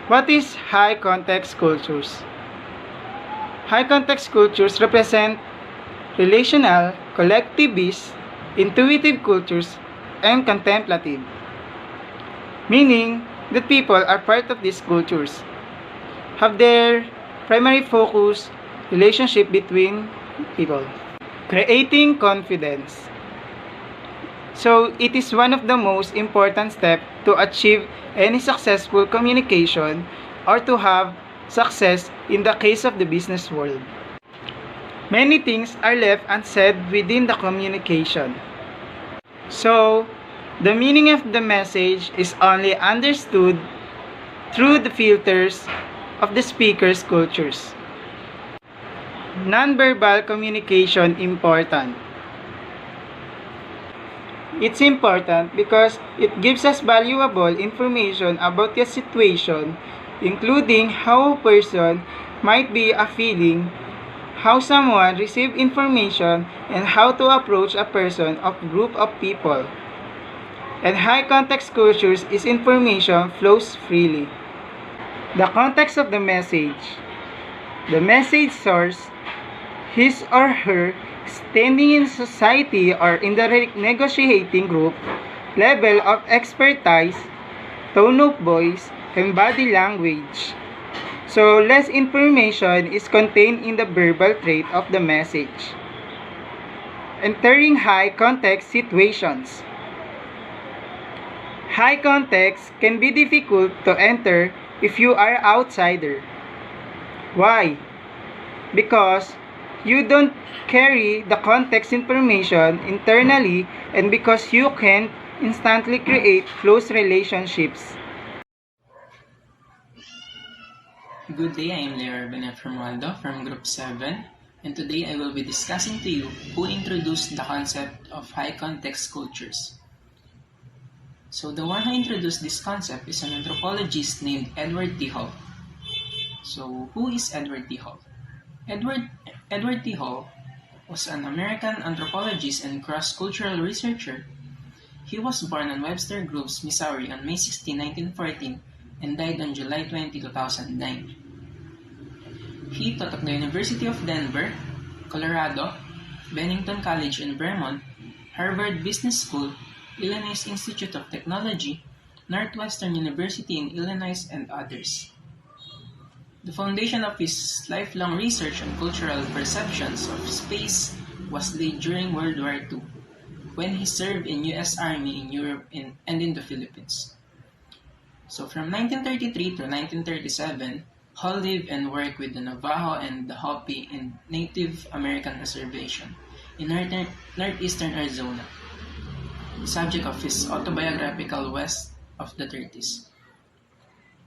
What is high context cultures? High context cultures represent relational, collectivist, intuitive cultures, and contemplative, meaning that people are part of these cultures, have their primary focus relationship between people, creating confidence. So it is one of the most important steps to achieve any successful communication or to have success in the case of the business world. Many things are left unsaid within the communication. So, the meaning of the message is only understood through the filters of the speaker's cultures. Nonverbal communication important. It's important because it gives us valuable information about the situation, including how a person might be feeling, how someone receive information, and how to approach a person or group of people. And high context cultures is information flows freely. The context of the message. The message source, his or her standing in society or in the negotiating group, level of expertise, tone of voice, and body language. So, less information is contained in the verbal trait of the message. Entering high context situations. High context can be difficult to enter if you are outsider. Why? Because you don't carry the context information internally and because you can't instantly create close relationships. Good day, I am Orven from Romualdo from Group 7, and today I will be discussing to you who introduced the concept of high context cultures. So the one who introduced this concept is an anthropologist named Edward T. Hall. So who is Edward T. Hall? Edward T. Hall was an American anthropologist and cross-cultural researcher. He was born in Webster Groves, Missouri on May 16, 1914 and died on July 20, 2009. He taught at the University of Denver, Colorado, Bennington College in Vermont, Harvard Business School, Illinois Institute of Technology, Northwestern University in Illinois, and others. The foundation of his lifelong research on cultural perceptions of space was laid during World War II, when he served in U.S. Army in Europe and in the Philippines. So from 1933 to 1937, Hall lived and worked with the Navajo and the Hopi in Native American Reservation in northeastern Arizona, the subject of his autobiographical West of the 30s.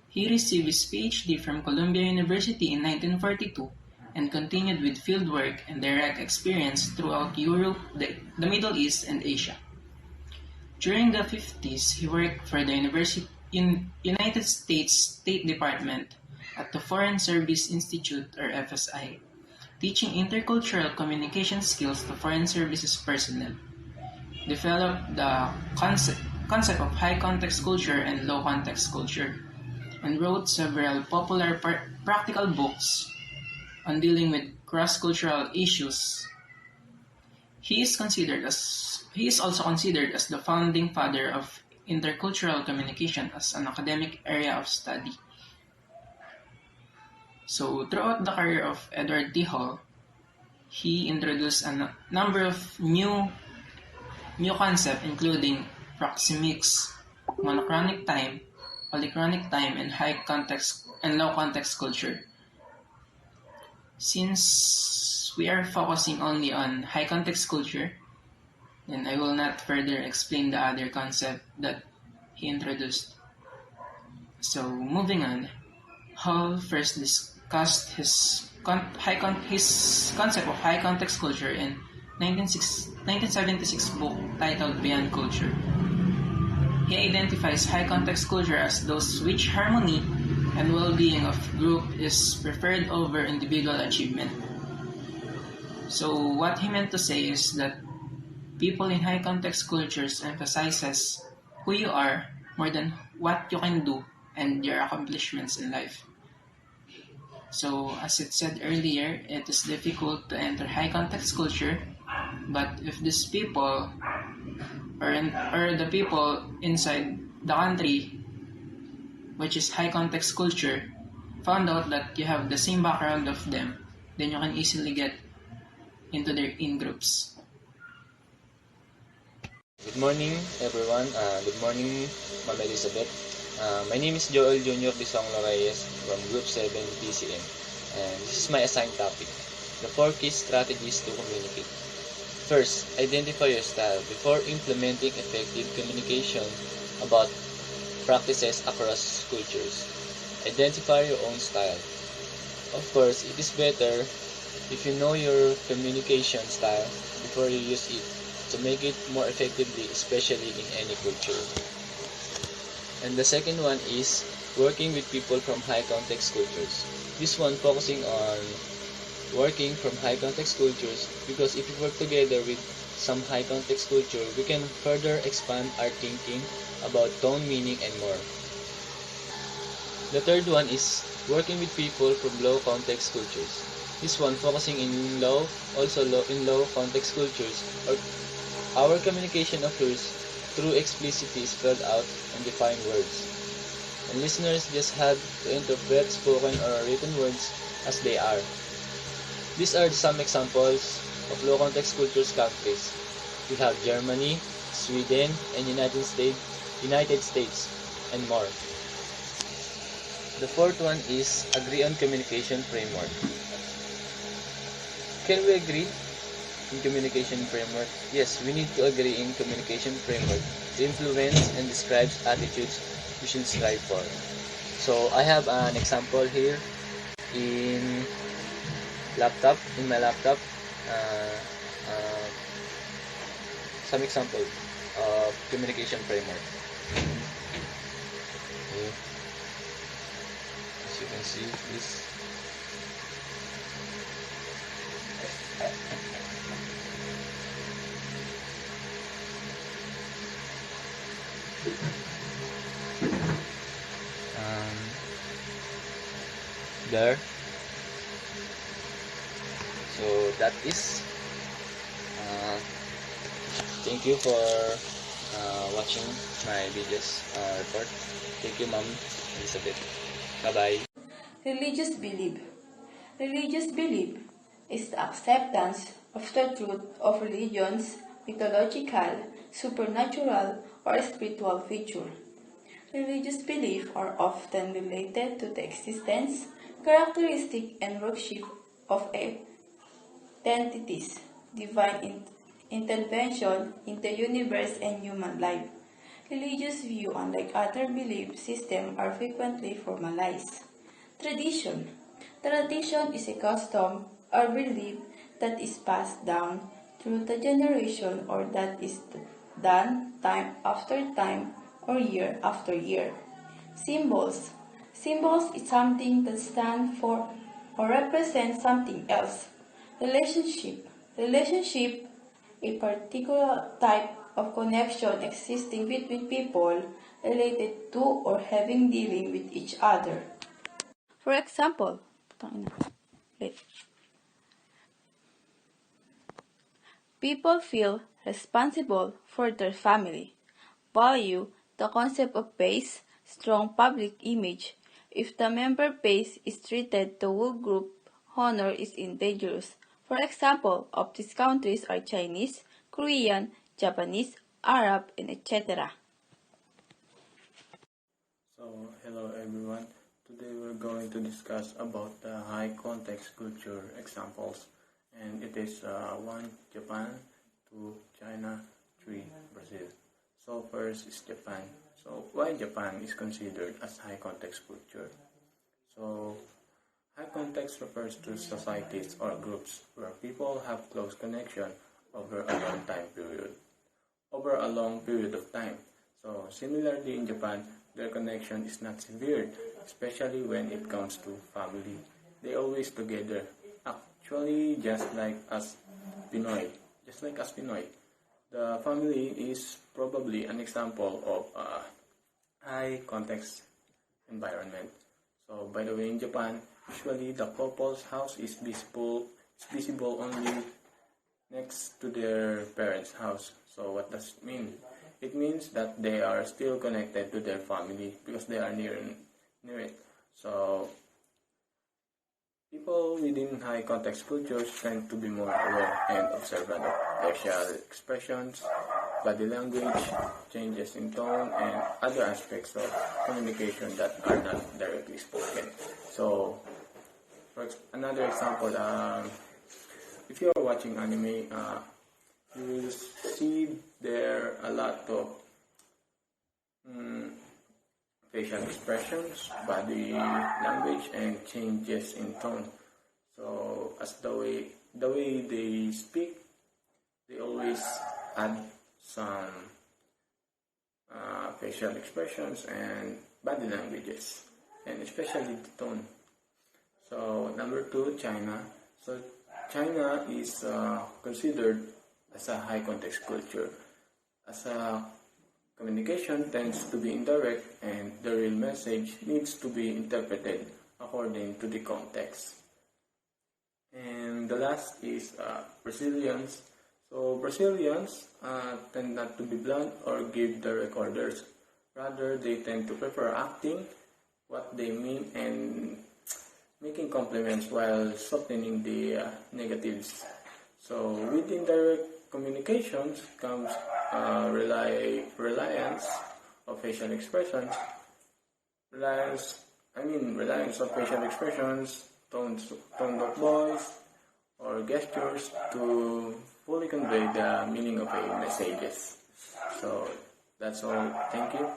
He received his PhD from Columbia University in 1942 and continued with fieldwork and direct experience throughout Europe, the Middle East, and Asia. During the 50s, he worked for the United States State Department at the Foreign Service Institute, or FSI, teaching intercultural communication skills to foreign services personnel. Developed the concept of high context culture and low context culture, and wrote several popular practical books on dealing with cross-cultural issues. He is also considered as the founding father of intercultural communication as an academic area of study. So throughout the career of Edward T. Hall, he introduced a number of new concepts, including proxemics, monochronic time, polychronic time, and high context and low context culture. Since we are focusing only on high context culture, then I will not further explain the other concept that he introduced. So moving on, Hall first discussed his concept of high context culture in 1976 book titled Beyond Culture. He identifies high context culture as those which harmony and well-being of group is preferred over individual achievement. So what he meant to say is that people in high context cultures emphasizes who you are more than what you can do and your accomplishments in life. So, as it said earlier, it is difficult to enter high context culture, but if these people or the people inside the country, which is high context culture, found out that you have the same background of them, then you can easily get into their in groups. Good morning, everyone. Good morning, Ma'am Elizabeth. My name is Joel Jr. Bisonglo Reyes from Group 7 PCM, and this is my assigned topic, the 4 key strategies to communicate. First, identify your style before implementing effective communication about practices across cultures. Identify your own style. Of course, it is better if you know your communication style before you use it to make it more effectively, especially in any culture. And the second one is working with people from high context cultures. This one focusing on working from high context cultures, because if we work together with some high context culture, we can further expand our thinking about tone, meaning, and more. The third one is working with people from low context cultures. This one focusing in low context cultures, or our communication occurs through explicitly spelled out and defined words, and listeners just have to interpret spoken or written words as they are. These are some examples of low context cultures countries. We have Germany, Sweden, and United States, and more. The fourth one is agree on communication framework. Can we agree in communication framework? Yes, we need to agree in communication framework to influence and describes attitudes we should strive for. So I have an example here in my laptop. Uh, some example of communication framework. Okay. As you can see, this. There. So that is. Thank you for watching my videos report. Thank you, Ma'am Elizabeth. Bye bye. Religious belief. Religious belief is the acceptance of the truth of religion's mythological, supernatural, or spiritual feature. Religious beliefs are often related to the existence, characteristic, and worship of entities, divine intervention in the universe and human life. Religious views, unlike other belief systems, are frequently formalized. Tradition. Tradition is a custom or belief that is passed down through the generation or that is done time after time or year after year. Symbols. Symbols is something that stands for or represents something else. Relationship. Relationship, a particular type of connection existing between people related to or having dealing with each other. For example, people feel responsible for their family. Value the concept of base, strong public image. If the member base is treated, the whole group honor is dangerous. For example, of these countries are Chinese, Korean, Japanese, Arab, and etc. So, hello everyone. Today we're going to discuss about the high context culture examples, and it is 1 Japan, 2 China, 3 Brazil. So first is Japan. So why Japan is considered as high context culture? So high context refers to societies or groups where people have close connection over a long period of time. So similarly in Japan, their connection is not severed, especially when it comes to family. They always together. Actually, just like us Pinoy. The family is probably an example of high context environment. So by the way, in Japan, usually the couple's house is visible only next to their parents' house. So what does it mean? It means that they are still connected to their family because they are near it. So people within high context cultures tend to be more aware and observant of facial expressions, body language, changes in tone, and other aspects of communication that are not directly spoken. So, for another example, if you are watching anime, you will see there a lot of facial expressions, body language, and changes in tone. So, as the way they speak, they always add some facial expressions and body languages, and especially the tone. So, number 2, China. So, China is considered as a high context culture, as a communication tends to be indirect and the real message needs to be interpreted according to the context. And the last is Brazilians. So Brazilians tend not to be blunt or give direct orders. Rather, they tend to prefer acting what they mean and making compliments while softening the negatives. So with indirect communications comes reliance of facial expressions. Reliance of facial expressions, tone of voice, or gestures to fully convey the meaning of a messages. So that's all. Thank you.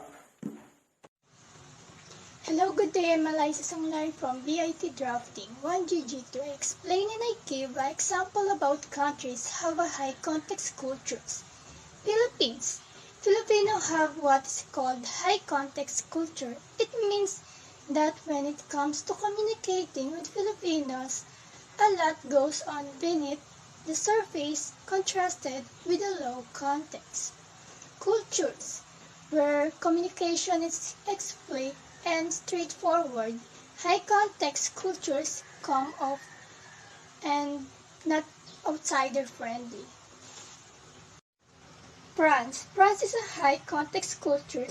Hello, good day. I'm Allyza from BIT Drafting 1GG to explain and I give an example about countries have a high context cultures. Philippines. Filipinos have what is called high context culture. It means that when it comes to communicating with Filipinos, a lot goes on beneath the surface contrasted with a low context. Cultures, where communication is explicit and straightforward, high context cultures come off and not outsider friendly. France. France is a high context culture.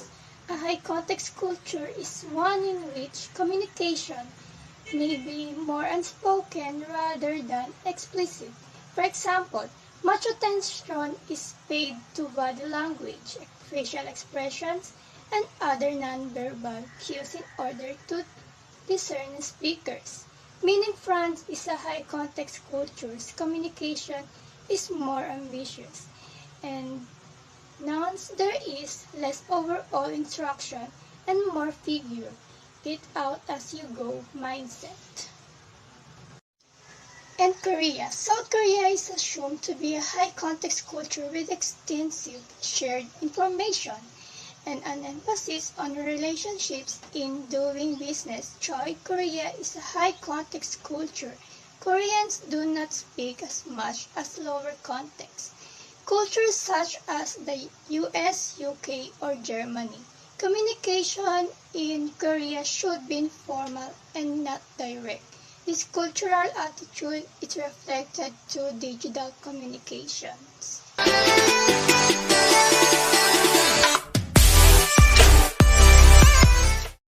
A high context culture is one in which communication may be more unspoken rather than explicit. For example, much attention is paid to body language, facial expressions, and other non-verbal cues in order to discern speakers. Meaning France is a high context culture's communication is more ambitious, and nouns there is less overall instruction and more figure it out as you go mindset. And Korea. South Korea is assumed to be a high context culture with extensive shared information and an emphasis on relationships in doing business. Choi, Korea is a high context culture. Koreans do not speak as much as lower context cultures such as the US, UK, or Germany. Communication in Korea should be informal and not direct. This cultural attitude is reflected to digital communications.